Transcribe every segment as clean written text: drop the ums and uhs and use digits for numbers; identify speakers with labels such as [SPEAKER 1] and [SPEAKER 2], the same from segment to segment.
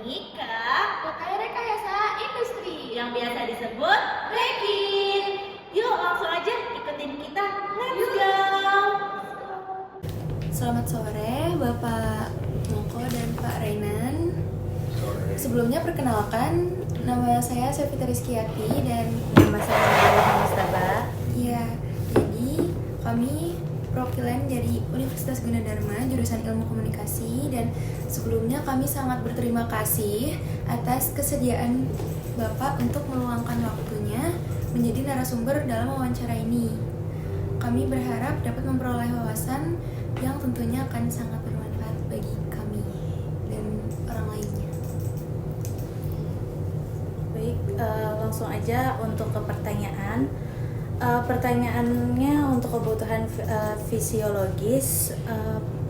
[SPEAKER 1] ini ke
[SPEAKER 2] Pakai rekayasa industri
[SPEAKER 1] yang biasa disebut Rekin. Yuk langsung aja ikutin kita. Let's go.
[SPEAKER 2] Selamat sore Bapak Moko dan Pak Renan. Sebelumnya perkenalkan, nama saya Sevita Rizkyati dan
[SPEAKER 1] Nama saya Nurul Mustaba.
[SPEAKER 2] ya, jadi kami perwakilan dari Universitas Gunadarma jurusan Ilmu Komunikasi, dan sebelumnya kami sangat berterima kasih atas kesediaan Bapak untuk meluangkan waktunya menjadi narasumber dalam wawancara ini. Kami berharap dapat memperoleh wawasan yang tentunya akan sangat bermanfaat bagi kami dan orang lainnya.
[SPEAKER 3] Baik, langsung aja untuk ke pertanyaan. Pertanyaannya untuk kebutuhan fisiologis,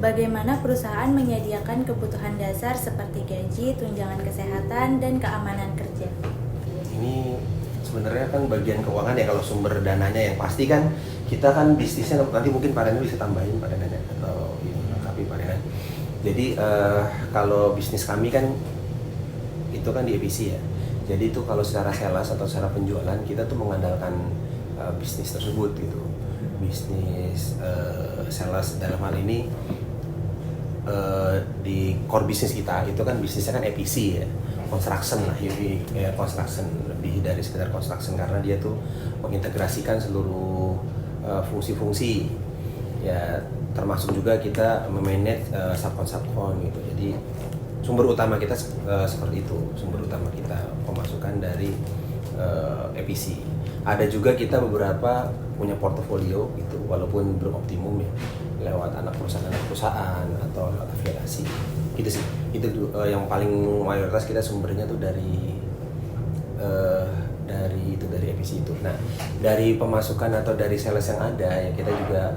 [SPEAKER 3] bagaimana perusahaan menyediakan kebutuhan dasar seperti gaji, tunjangan kesehatan, dan keamanan kerja?
[SPEAKER 4] Ini sebenarnya kan bagian keuangan ya, kalau sumber dananya yang pasti kan kita kan bisnisnya, nanti mungkin Pak Renan bisa tambahin Pak Renan atau lengkapi Pak Renan. Jadi kalau bisnis kami kan itu kan di EPC ya. Jadi itu kalau secara sales atau secara penjualan kita tuh mengandalkan bisnis tersebut gitu. Bisnis sales dalam hal ini di core bisnis kita itu kan bisnisnya kan EPC ya, construction lah, construction, lebih dari sekedar construction karena dia tuh mengintegrasikan seluruh fungsi-fungsi ya, termasuk juga kita memanage subkon gitu. Jadi sumber utama kita seperti itu, sumber utama kita pemasukan dari EPC. Ada juga kita beberapa punya portofolio gitu, walaupun belum optimum ya, lewat anak perusahaan atau lewat afiliasi gitu sih. Itu yang paling mayoritas kita sumbernya tuh dari EPC itu. Nah, dari pemasukan atau dari sales yang ada ya, kita juga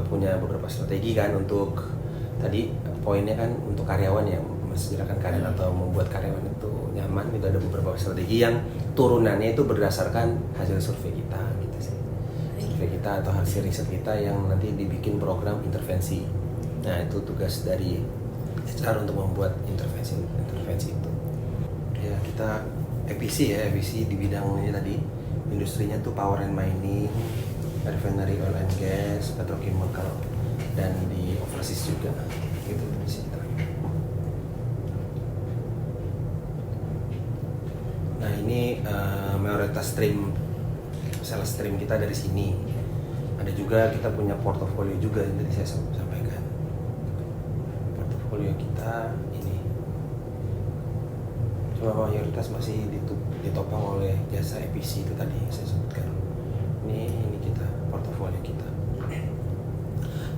[SPEAKER 4] punya beberapa strategi kan untuk tadi poinnya kan untuk karyawan ya, mensejahterakan karyawan atau membuat karyawan itu nyaman. Itu ada beberapa strategi yang turunannya itu berdasarkan hasil survei kita gitu sih. Survei kita atau hasil riset kita yang nanti dibikin program intervensi. Nah, itu tugas dari HR untuk membuat intervensi itu. Ya, kita EPC ya, EPC di bidang ini tadi, industrinya tuh power and mining, refinery, oil and gas, petrochemical, dan di overseas juga gitu sih. Nah, ini mayoritas sales stream kita dari sini. Ada juga kita punya portofolio juga yang tadi saya sampaikan. Portofolio kita ini cuma mayoritas masih ditopang oleh jasa EPC itu tadi yang saya sebutkan. Ini kita portofolio kita.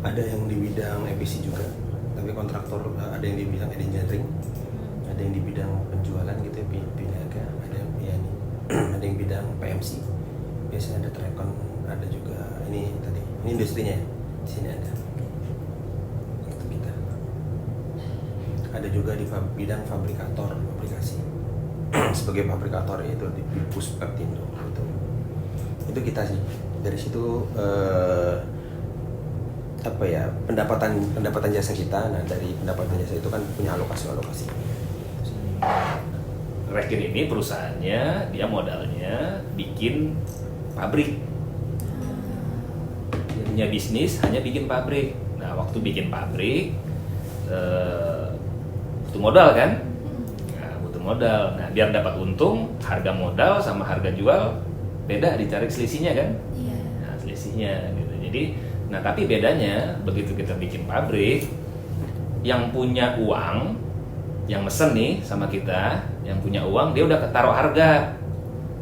[SPEAKER 4] Ada yang di bidang EPC juga, tapi kontraktor, ada yang di bidang engineering, ada yang di bidang penjualan gitu ya, piniaga, ada yang ada yang bidang PMC, biasanya ada Trekon, ada juga ini tadi, ini industrinya di sini ada. Itu kita. Ada juga di bidang fabrikator aplikasi, sebagai fabrikator itu di Puspeptindo itu kita sih. Dari situ apa ya, pendapatan jasa kita. Nah, dari pendapatan jasa itu kan punya alokasi.
[SPEAKER 5] Rekin ini perusahaannya, dia modalnya bikin pabrik. Dia punya bisnis hanya bikin pabrik. Nah, waktu bikin pabrik butuh modal kan? Nah, butuh modal. Nah, biar dapat untung, harga modal sama harga jual beda, dicari selisihnya kan?
[SPEAKER 2] Iya.
[SPEAKER 5] Nah, selisihnya gitu. Jadi, nah tapi bedanya begitu kita bikin pabrik, yang punya uang, yang mesen nih sama kita, yang punya uang, dia udah taruh harga,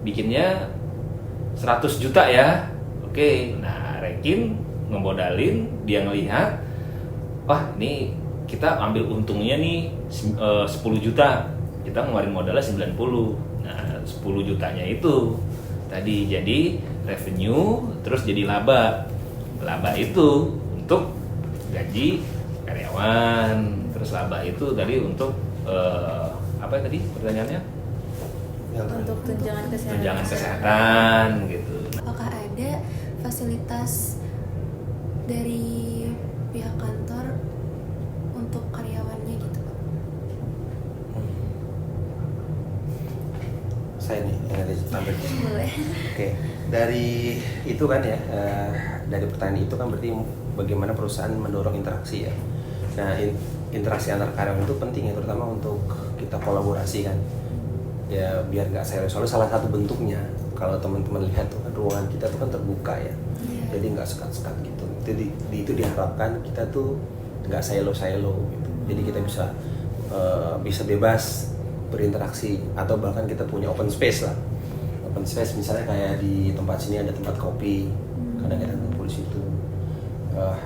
[SPEAKER 5] bikinnya 100 juta ya. Oke, nah Rekin ngemodalin, dia ngelihat, wah ini kita ambil untungnya nih 10 juta, kita ngeluarin modalnya 90. Nah 10 jutanya itu tadi jadi revenue, terus jadi laba itu untuk gaji karyawan, terus laba itu tadi untuk apa tadi pertanyaannya?
[SPEAKER 3] Untuk tunjangan
[SPEAKER 5] kesehatan gitu.
[SPEAKER 2] Apakah ada fasilitas dari pihak kantor untuk karyawannya gitu, Pak?
[SPEAKER 4] saya nih yang ada tampil di sini.
[SPEAKER 2] Boleh.
[SPEAKER 4] Oke, dari itu kan ya, dari pertanyaan itu kan berarti bagaimana perusahaan mendorong interaksi ya. Nah, interaksi antar karyawan itu penting ya, terutama untuk kita kolaborasi kan. Ya biar nggak soalnya salah satu bentuknya kalau teman-teman lihat tuh kan ruangan kita tuh kan terbuka ya, jadi nggak sekat-sekat gitu. Itu diharapkan kita tuh nggak silo gitu. Jadi kita bisa bebas berinteraksi atau bahkan kita punya open space lah. Open space misalnya kayak di tempat sini ada tempat kopi, kadang kita kumpul di situ.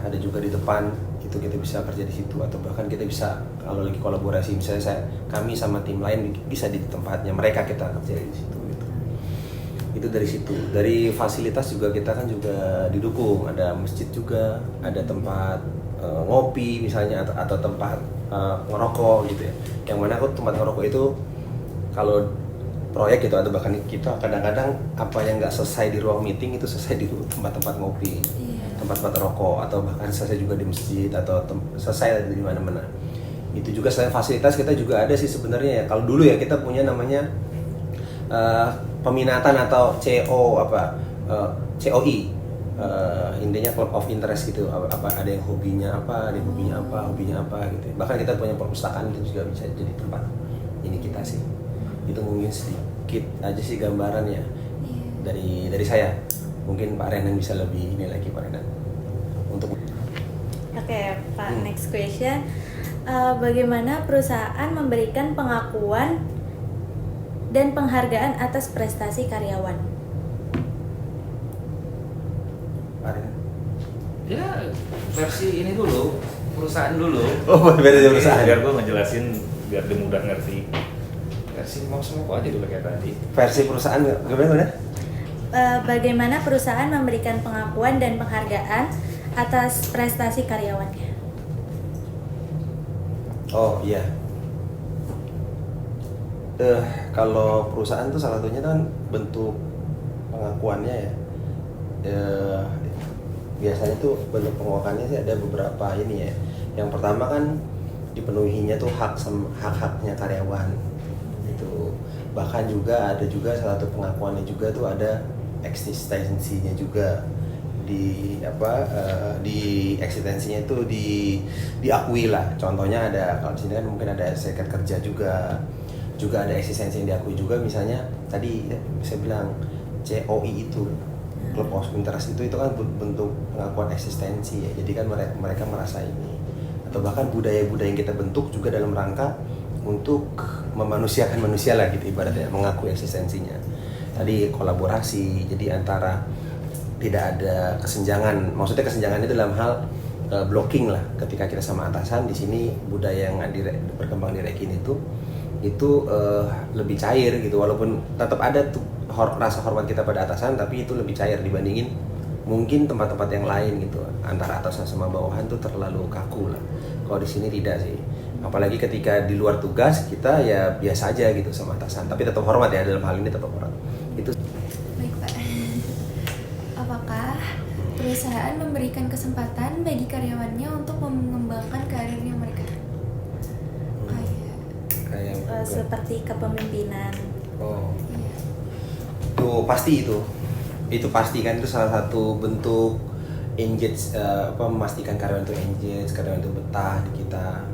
[SPEAKER 4] Ada juga di depan itu kita bisa kerja di situ, atau bahkan kita bisa kalau lagi kolaborasi misalnya kami sama tim lain bisa di tempatnya mereka, kita kerja di situ gitu. Itu dari situ. Dari fasilitas juga kita kan juga didukung, ada masjid juga, ada tempat ngopi misalnya atau tempat ngerokok gitu ya. Yang mana aku tempat ngerokok itu kalau proyek gitu, atau bahkan kita kadang-kadang apa yang nggak selesai di ruang meeting itu selesai di tempat-tempat ngopi, tempat-tempat rokok, atau bahkan selesai juga di masjid atau selesai di mana-mana. Itu juga selain fasilitas kita juga ada sih sebenarnya ya. Kalau dulu ya kita punya namanya peminatan atau COI, intinya club of interest gitu. Ada yang hobinya apa, ada yang hobinya apa gitu. Bahkan kita punya perpustakaan itu juga bisa jadi tempat ini kita sih. Itu mungkin sedikit aja sih gambarannya dari saya. Mungkin Pak Renan bisa lebih ini lagi, Pak Renan.
[SPEAKER 3] Oke, Pak, next question. Bagaimana perusahaan memberikan pengakuan dan penghargaan atas prestasi karyawan?
[SPEAKER 4] Pak Renan.
[SPEAKER 5] Ya versi ini dulu, perusahaan dulu.
[SPEAKER 4] Oh, versi perusahaan.
[SPEAKER 5] Biar gue ngejelasin biar dia mudah ngerti. Versi mau semua aja dulu kayak tadi.
[SPEAKER 4] Versi perusahaan gimana?
[SPEAKER 3] Bagaimana perusahaan memberikan pengakuan dan penghargaan atas prestasi karyawannya?
[SPEAKER 4] Oh iya. Kalau perusahaan tuh salah satunya kan bentuk pengakuannya ya. Biasanya tuh bentuk pengakuannya sih ada beberapa ini ya. Yang pertama kan dipenuhinya tuh hak-haknya karyawan. Itu bahkan juga ada juga salah satu pengakuannya juga tuh ada eksistensinya juga di eksistensinya itu diakui lah. Contohnya ada kalau di sini kan mungkin ada serikat kerja juga ada eksistensi yang diakui juga. Misalnya tadi ya, saya bilang COI itu Club of Interest itu kan bentuk pengakuan eksistensi ya. Jadi kan mereka merasa ini, atau bahkan budaya-budaya yang kita bentuk juga dalam rangka untuk memanusiakan manusia lah gitu ibaratnya, mengakui eksistensinya. Tadi kolaborasi, jadi antara tidak ada kesenjangan. Maksudnya kesenjangannya dalam hal blocking lah. Ketika kita sama atasan, di sini budaya yang berkembang di Rekin itu lebih cair gitu. Walaupun tetap ada tuh rasa hormat kita pada atasan, tapi itu lebih cair dibandingin mungkin tempat-tempat yang lain gitu. Antara atasan sama bawahan tuh terlalu kaku lah. Kalau di sini tidak sih. Apalagi ketika di luar tugas kita ya biasa aja gitu sama atasan, tapi tetap hormat ya, dalam hal ini tetap hormat. Itu.
[SPEAKER 2] Baik Pak. Apakah perusahaan memberikan kesempatan bagi karyawannya untuk mengembangkan karirnya mereka?
[SPEAKER 4] Kayak
[SPEAKER 3] Seperti kepemimpinan.
[SPEAKER 4] Oh. Itu pasti itu pasti kan, itu salah satu bentuk engage, memastikan karyawan itu engage, karyawan itu betah di kita.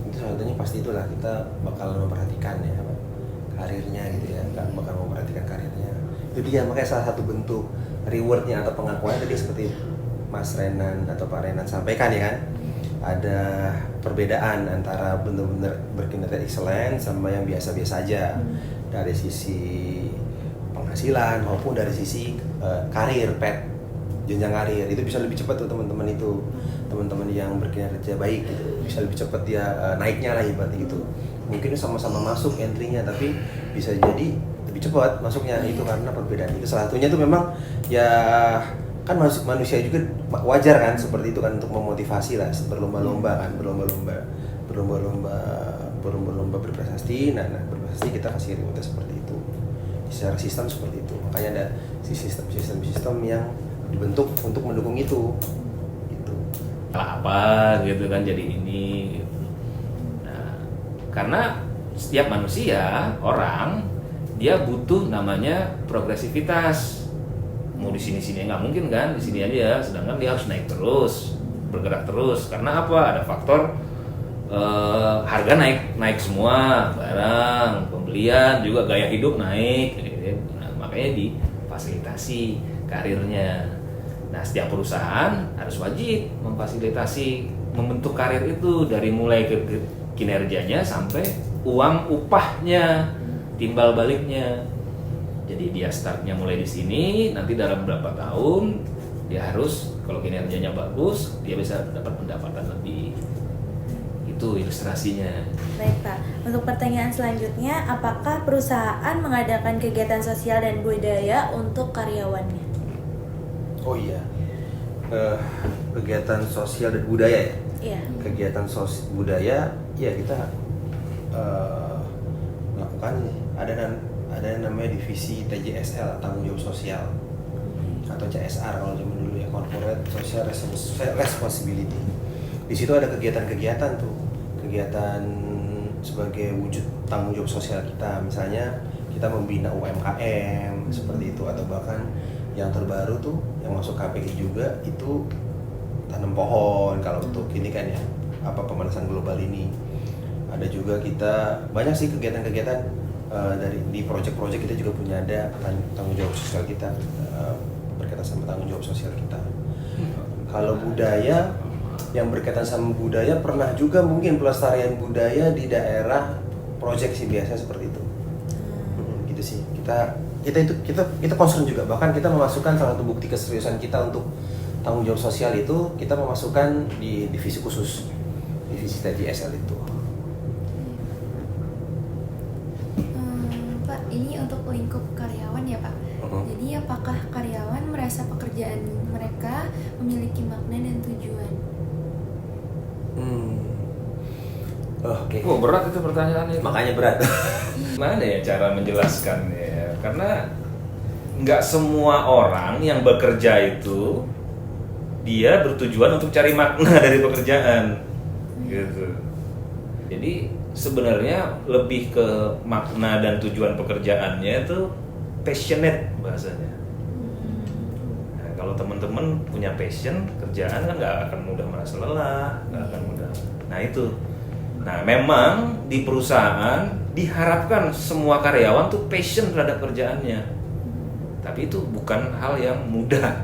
[SPEAKER 4] Itu salah satunya pasti itulah, kita bakal memperhatikan ya karirnya gitu ya, bakal memperhatikan karirnya. Itu dia, makanya salah satu bentuk rewardnya atau pengakuannya tadi seperti Mas Renan atau Pak Renan sampaikan ya kan, ada perbedaan antara benar-benar berkinerja excellent sama yang biasa-biasa aja dari sisi penghasilan maupun dari sisi karir, jenjang karir. Itu bisa lebih cepat tuh teman-teman yang berkinerja baik gitu, bisa lebih cepat dia naiknya lah ibaratnya gitu. Mungkin sama-sama masuk entry-nya, tapi bisa jadi lebih cepat masuknya. Itu karena perbedaan itu. Salah satunya tuh memang ya kan manusia juga wajar kan seperti itu kan, untuk memotivasi lah, berlomba-lomba kan, berlomba-lomba berprestasi. Nah berprestasi kita kasih rewardnya seperti itu. Secara sistem seperti itu. Makanya ada sistem yang dibentuk untuk mendukung itu. Gitu.
[SPEAKER 5] Apa gitu kan jadi ini. Nah, karena setiap manusia, orang dia butuh namanya progresivitas. Mau di sini-sini nggak mungkin kan, di sini aja. Sedangkan dia harus naik terus, bergerak terus. Karena apa? Ada faktor harga naik semua, barang, pembelian juga, gaya hidup naik. Nah, makanya difasilitasi karirnya. Nah, setiap perusahaan harus wajib memfasilitasi membentuk karir itu dari mulai ke kinerjanya sampai uang upahnya, timbal baliknya. Jadi dia startnya mulai di sini, nanti dalam berapa tahun dia harus, kalau kinerjanya bagus, dia bisa dapat pendapatan lebih. Itu ilustrasinya.
[SPEAKER 3] Baik Pak, untuk pertanyaan selanjutnya, apakah perusahaan mengadakan kegiatan sosial dan budaya untuk karyawannya?
[SPEAKER 4] Oh iya, kegiatan sosial dan budaya ya.
[SPEAKER 3] Iya.
[SPEAKER 4] Kegiatan budaya, ya kita melakukan ada yang namanya divisi TJSL, tanggung jawab sosial, atau CSR kalau zaman dulu ya, Corporate Social Responsibility. Di situ ada kegiatan-kegiatan tuh, kegiatan sebagai wujud tanggung jawab sosial kita. Misalnya kita membina UMKM seperti itu, atau bahkan yang terbaru tuh yang masuk KPI juga itu tanam pohon kalau untuk ini kan ya, pemanasan global ini. Ada juga kita banyak sih kegiatan-kegiatan dari di proyek-proyek kita juga punya ada tanggung jawab sosial kita, berkaitan sama tanggung jawab sosial kita. Kalau budaya, yang berkaitan sama budaya pernah juga mungkin pelestarian budaya di daerah proyek sih, biasa seperti itu. Gitu sih. Kita concern juga, bahkan kita memasukkan salah satu bukti keseriusan kita untuk tanggung jawab sosial itu, kita memasukkan di divisi khusus, divisi TJSL itu.
[SPEAKER 2] Pak, ini untuk lingkup karyawan ya Pak. Jadi apakah karyawan merasa pekerjaan mereka memiliki makna dan tujuan?
[SPEAKER 4] Oke.
[SPEAKER 5] Oh, berat itu pertanyaannya.
[SPEAKER 4] Makanya berat.
[SPEAKER 5] Mana ya cara menjelaskannya? Karena nggak semua orang yang bekerja itu dia bertujuan untuk cari makna dari pekerjaan, gitu. Jadi sebenarnya lebih ke makna dan tujuan pekerjaannya itu passionate bahasanya. Nah, kalau teman-teman punya passion, kerjaan kan nggak akan mudah merasa lelah, nggak akan mudah. Nah itu. Nah memang di perusahaan diharapkan semua karyawan tuh passion terhadap kerjaannya. Tapi itu bukan hal yang mudah.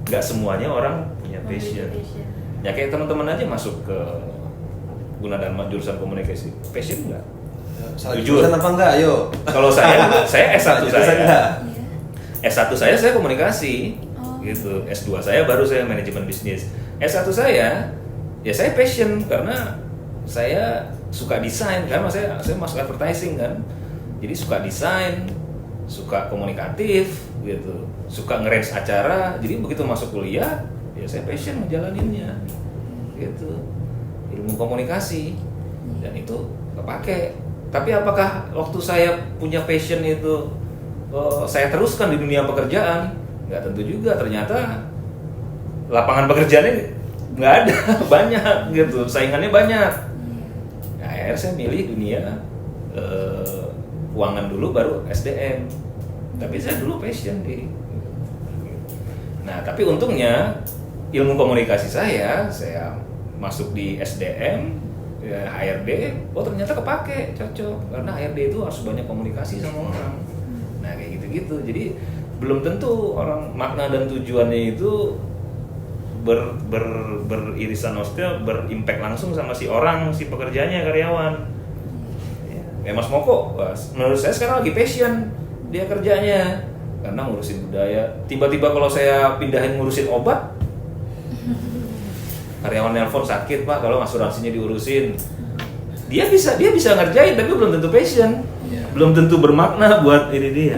[SPEAKER 5] Nggak semuanya orang punya passion. Ya kayak teman-teman aja masuk ke Gunadarma jurusan komunikasi, passion nggak? Jujur.
[SPEAKER 4] Jurusan apa enggak? Ayo.
[SPEAKER 5] Kalau saya S1 saya.
[SPEAKER 2] Iya.
[SPEAKER 5] S1 saya komunikasi, gitu. S2 saya baru saya manajemen bisnis. S1 saya, ya saya passion karena saya suka desain, karena saya masuk advertising kan. Jadi suka desain, suka komunikatif, gitu. Suka nge-range acara. Jadi begitu masuk kuliah, ya saya passion ngejalaninnya, gitu. Ilmu komunikasi, dan itu kepake. Tapi apakah waktu saya punya passion itu saya teruskan di dunia pekerjaan? Nggak tentu juga. Ternyata lapangan pekerjaannya nggak ada, banyak gitu, saingannya banyak. Nah, akhirnya saya milih dunia keuangan dulu, baru SDM. Tapi saya dulu passion di. Nah, tapi untungnya ilmu komunikasi saya masuk di SDM, ya, HRD, ternyata kepake, cocok. Karena HRD itu harus banyak komunikasi sama orang. Nah kayak gitu-gitu. Jadi belum tentu orang makna dan tujuannya itu beririsan, maksudnya berimpact langsung sama si orang, si pekerjanya, karyawan. Ya Mas Moko, menurut saya sekarang lagi passion dia kerjanya karena ngurusin budaya. Tiba-tiba kalau saya pindahin ngurusin obat, karyawan nelpon sakit Pak, kalau asuransinya diurusin, dia bisa ngerjain, tapi belum tentu passion, belum tentu bermakna buat ini dia.